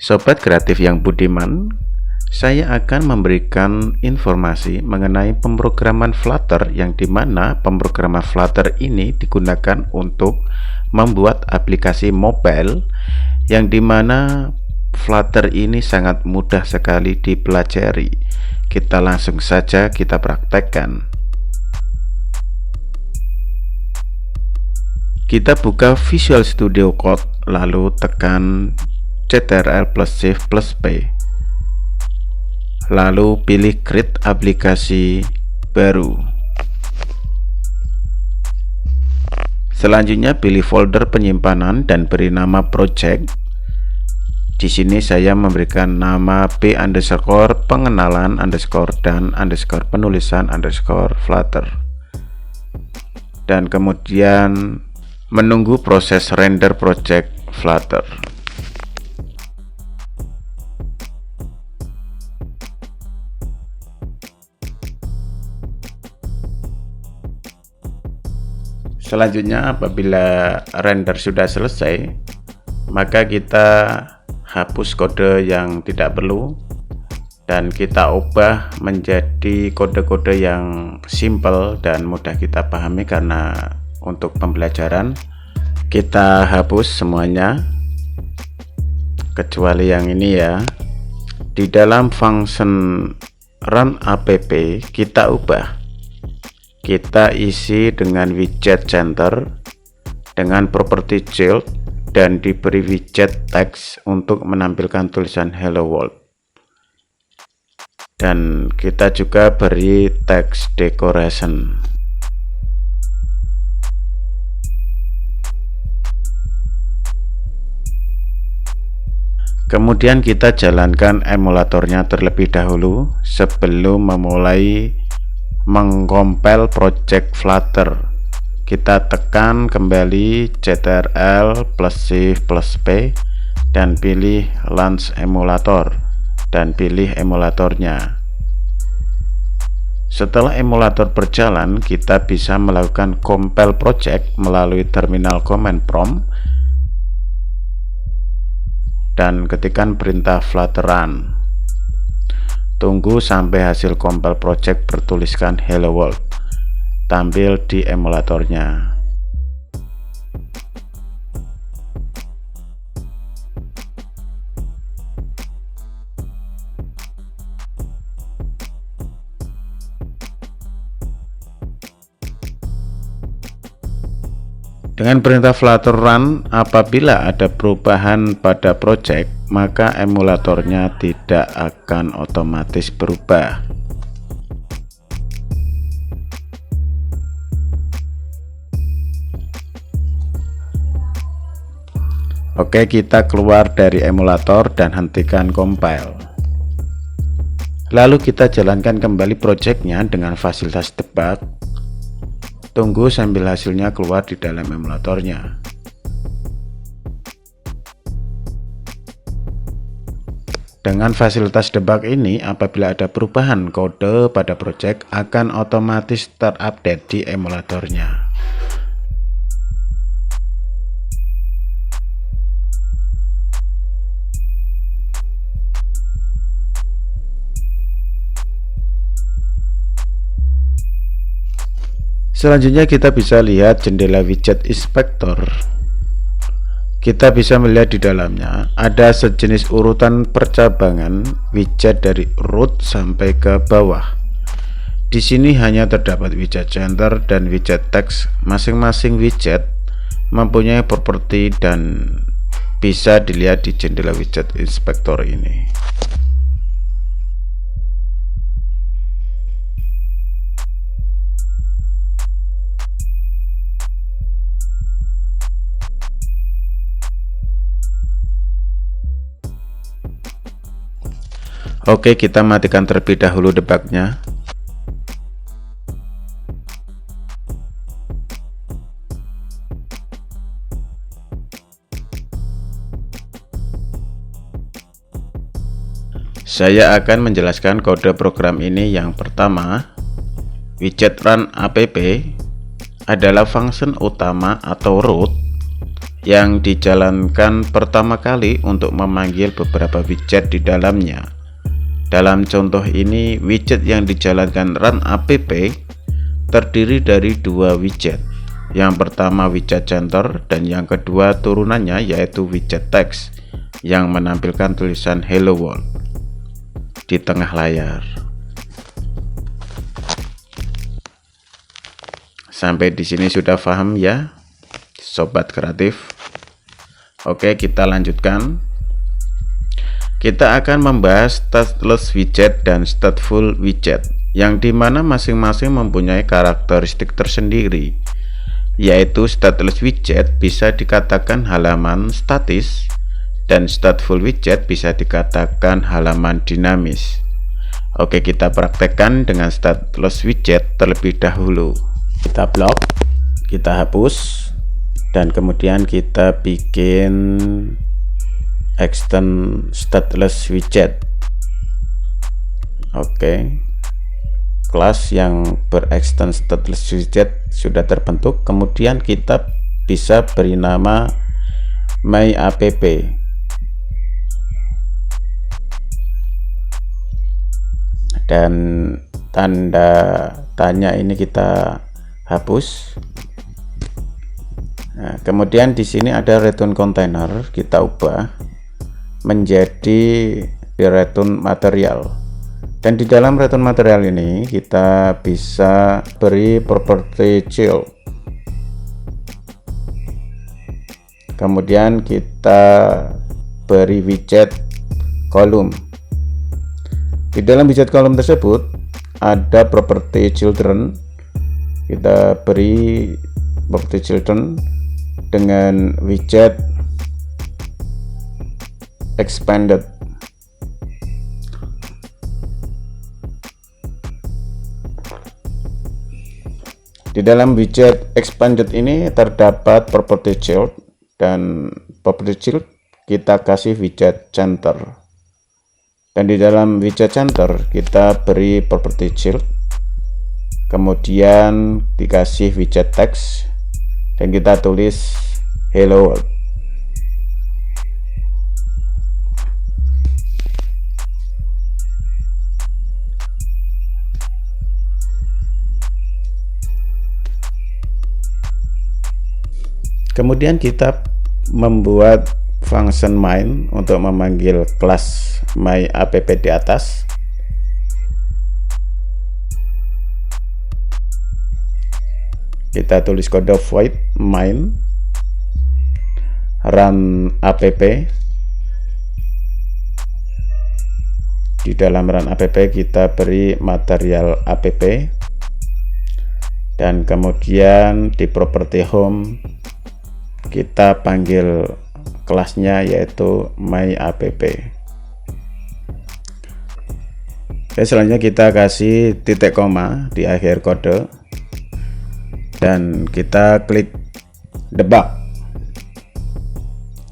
Sobat kreatif yang budiman, saya akan memberikan informasi mengenai pemrograman Flutter yang dimana pemrograman Flutter ini digunakan untuk membuat aplikasi mobile yang dimana Flutter ini sangat mudah sekali dipelajari. Kita langsung saja kita praktekkan. Kita buka Visual Studio Code, lalu tekan Ctrl plus Shift plus P, lalu pilih Create aplikasi baru. Selanjutnya pilih folder penyimpanan dan beri nama project. Di sini saya memberikan nama p_pengenalan_ dan _penulisan _flutter, dan kemudian menunggu proses render project Flutter. Selanjutnya, apabila render sudah selesai, maka kita hapus kode yang tidak perlu dan kita ubah menjadi kode-kode yang simple dan mudah kita pahami, karena untuk pembelajaran kita hapus semuanya kecuali yang ini ya. Di dalam function run app kita ubah, kita isi dengan widget center dengan properti child dan diberi widget text untuk menampilkan tulisan hello world, dan kita juga beri text decoration. Kemudian kita jalankan emulatornya terlebih dahulu sebelum memulai mengkompil project Flutter. Kita tekan kembali Ctrl plus Shift plus P dan pilih Launch Emulator dan pilih emulatornya. Setelah emulator berjalan, kita bisa melakukan compile project melalui terminal command prompt dan ketikkan perintah Flutter run. Tunggu sampai hasil compile project bertuliskan hello world tampil di emulatornya. Dengan perintah Flutter run, apabila ada perubahan pada project, maka emulatornya tidak akan otomatis berubah. Oke, kita keluar dari emulator dan hentikan compile. Lalu kita jalankan kembali projectnya dengan fasilitas debug. Tunggu sambil hasilnya keluar di dalam emulatornya. Dengan fasilitas debug ini, apabila ada perubahan kode pada project akan otomatis terupdate di emulatornya. Selanjutnya kita bisa lihat jendela widget inspector. Kita bisa melihat di dalamnya ada sejenis urutan percabangan widget dari root sampai ke bawah. Di sini hanya terdapat widget center dan widget text. Masing-masing widget mempunyai properti dan bisa dilihat di jendela widget inspector ini. Oke, kita matikan terlebih dahulu debugnya. Saya akan menjelaskan kode program ini. Yang pertama, widget run app adalah function utama atau root yang dijalankan pertama kali untuk memanggil beberapa widget di dalamnya. Dalam contoh ini, widget yang dijalankan run app terdiri dari dua widget. Yang pertama widget center dan yang kedua turunannya yaitu widget text yang menampilkan tulisan Hello World di tengah layar. Sampai di sini sudah paham ya, sobat kreatif? Oke, kita lanjutkan. Kita akan membahas stateless widget dan stateful widget, yang dimana masing-masing mempunyai karakteristik tersendiri, yaitu stateless widget bisa dikatakan halaman statis dan stateful widget bisa dikatakan halaman dinamis. Oke, kita praktekkan dengan stateless widget terlebih dahulu. Kita blok, kita hapus, dan kemudian kita bikin extend stateless widget. Oke, kelas yang berextend stateless widget sudah terbentuk. Kemudian kita bisa beri nama myapp, dan tanda tanya ini kita hapus. Nah, kemudian di sini ada return container, kita ubah menjadi return material, dan di dalam return material ini kita bisa beri property child. Kemudian kita beri widget kolom. Di dalam widget kolom tersebut ada property children. Kita beri property children dengan widget expanded. Di dalam widget expanded ini terdapat property child, dan property child kita kasih widget center, dan di dalam widget center kita beri property child, kemudian dikasih widget text dan kita tulis Hello World. Kemudian kita membuat function main untuk memanggil kelas myapp di atas. Kita tulis kode void main run app. Di dalam run app kita beri material app, dan kemudian di property home kita panggil kelasnya yaitu myapp. Oke, selanjutnya kita kasih titik koma di akhir kode dan kita klik debug.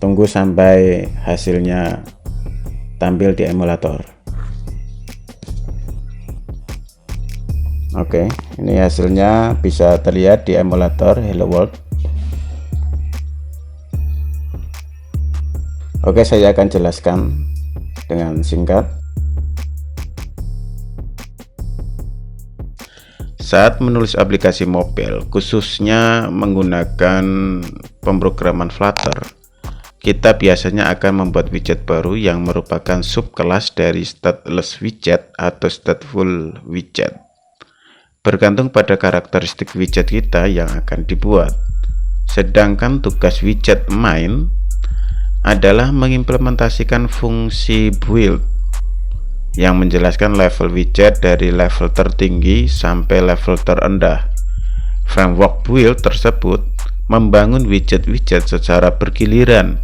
Tunggu sampai hasilnya tampil di emulator. Oke, ini hasilnya bisa terlihat di emulator Hello World. Oke, saya akan jelaskan dengan singkat. Saat menulis aplikasi mobile, khususnya menggunakan pemrograman Flutter, kita biasanya akan membuat widget baru yang merupakan subkelas dari stateless widget atau stateful widget, bergantung pada karakteristik widget kita yang akan dibuat. Sedangkan tugas widget main adalah mengimplementasikan fungsi build yang menjelaskan level widget dari level tertinggi sampai level terendah. Framework build tersebut membangun widget-widget secara bergiliran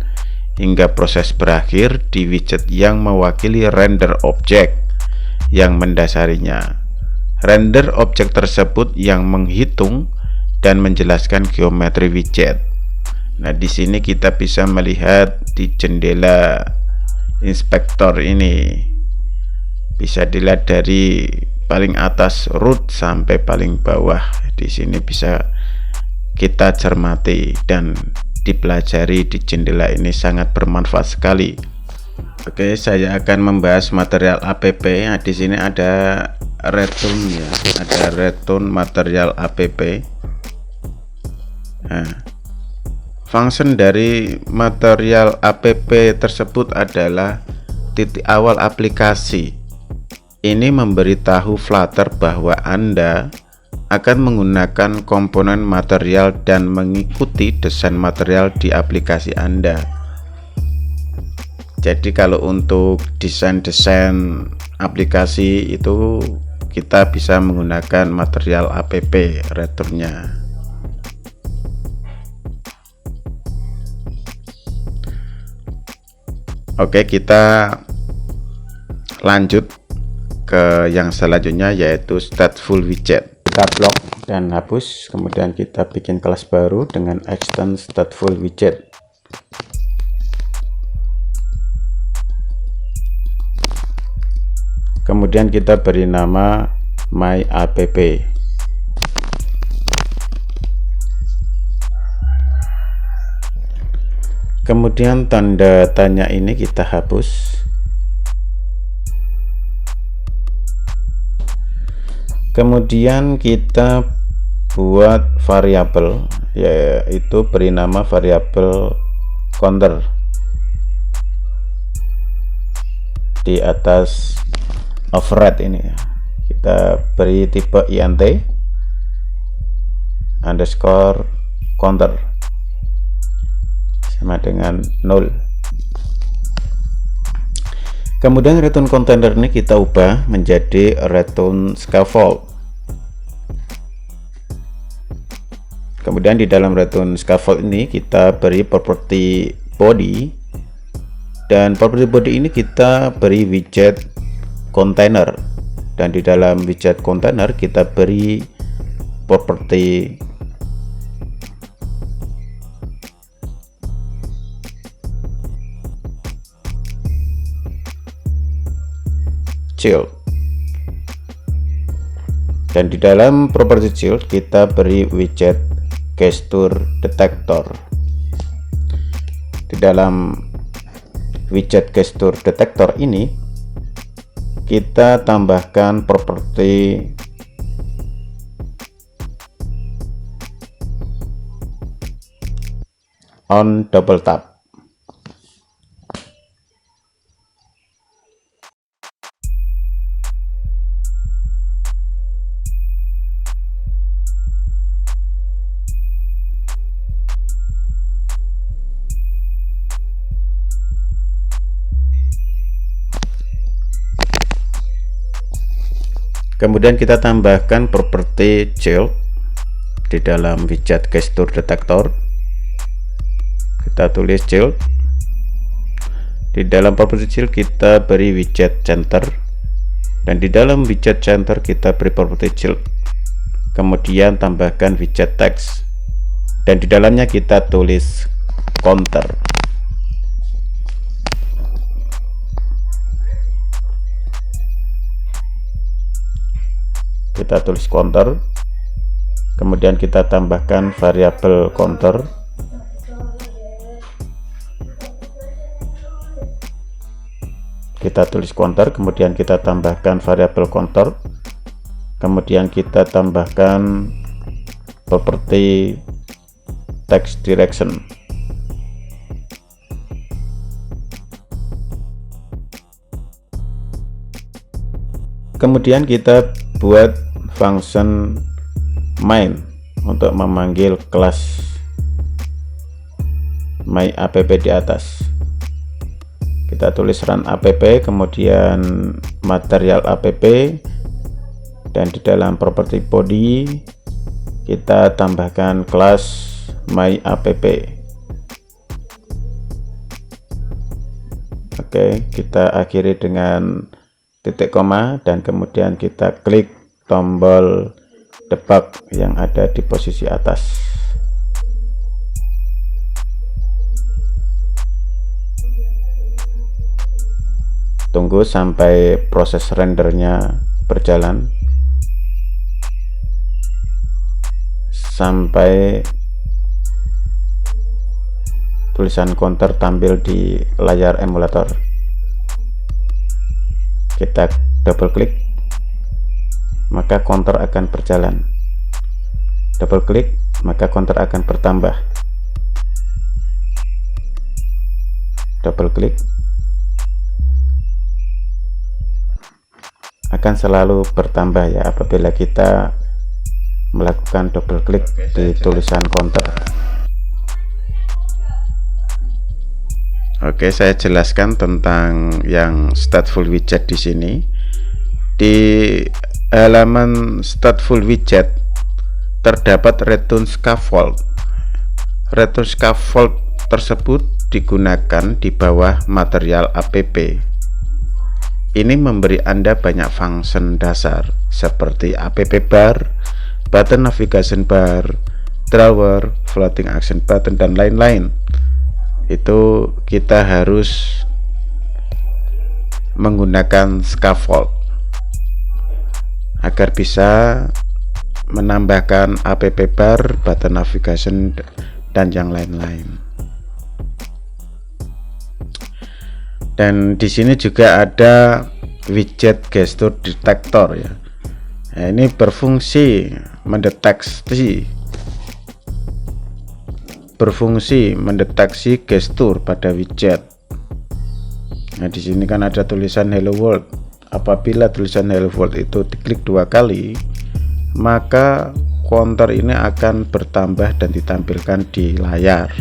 hingga proses berakhir di widget yang mewakili render object yang mendasarinya. Render objek tersebut yang menghitung dan menjelaskan geometri widget. Nah, di sini kita bisa melihat di jendela inspektor ini. Bisa dilihat dari paling atas root sampai paling bawah. Di sini bisa kita cermati dan dipelajari di jendela ini sangat bermanfaat sekali. Oke, saya akan membahas material APP. Nah, di sini ada return ya, ada return material APP. Nah, function dari material APP tersebut adalah titik awal aplikasi. Ini memberitahu Flutter bahwa Anda akan menggunakan komponen material dan mengikuti desain material di aplikasi Anda. Jadi kalau untuk desain aplikasi itu kita bisa menggunakan material APP returnnya. Oke, kita lanjut ke yang selanjutnya, yaitu stateful widget. Kita blok dan hapus, kemudian kita bikin kelas baru dengan extend stateful widget. Kemudian kita beri nama myapp. Kemudian tanda tanya ini kita hapus. Kemudian kita buat variabel, yaitu beri nama variabel counter di atas override ini. Kita beri tipe int underscore counter sama dengan 0. Kemudian return container ini kita ubah menjadi return scaffold. Kemudian di dalam return scaffold ini kita beri property body, dan property body ini kita beri widget container, dan di dalam widget container kita beri property child, dan di dalam property child kita beri widget gesture detector. Di dalam widget gesture detector ini kita tambahkan properti on double tap. Kemudian kita tambahkan properti child di dalam widget gesture detector. Kita tulis child. Di dalam properti child kita beri widget center, dan di dalam widget center kita beri properti child. Kemudian tambahkan widget text, dan di dalamnya kita tulis counter. Kita tulis counter, kemudian kita tambahkan variabel counter, kita tulis counter, kemudian kita tambahkan variabel counter, kemudian kita tambahkan property text direction. Kemudian kita buat function main untuk memanggil kelas myapp di atas. Kita tulis run app, kemudian material app, dan di dalam property body kita tambahkan kelas myapp. Oke, kita akhiri dengan titik koma, dan kemudian kita klik tombol debug yang ada di posisi atas. Tunggu sampai proses rendernya berjalan sampai tulisan counter tampil di layar emulator. Kita double klik, maka counter akan berjalan. Double klik, maka counter akan bertambah. Double klik, akan selalu bertambah ya apabila kita melakukan double klik di tulisan counter. Oke, saya jelaskan tentang yang stateful widget di sini. Di halaman stateful widget terdapat return scaffold. Return scaffold tersebut digunakan di bawah material app. Ini memberi Anda banyak function dasar seperti app bar, button navigation bar, drawer, floating action button, dan lain-lain. Itu kita harus menggunakan scaffold agar bisa menambahkan app bar, button navigation, dan yang lain-lain. Dan di sini juga ada widget gesture detector ya. Nah, ini berfungsi mendeteksi gestur pada widget. Nah, di sini kan ada tulisan hello world. Apabila tulisan hello world itu diklik 2 kali, maka counter ini akan bertambah dan ditampilkan di layar.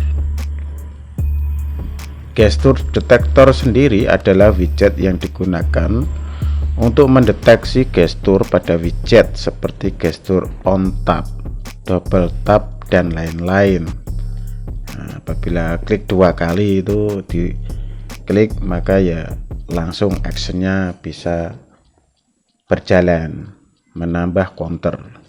Gestur detector sendiri adalah widget yang digunakan untuk mendeteksi gestur pada widget seperti gestur on tap, double tap, dan lain-lain. Nah, apabila klik 2 kali itu diklik, maka ya langsung actionnya bisa berjalan menambah counter.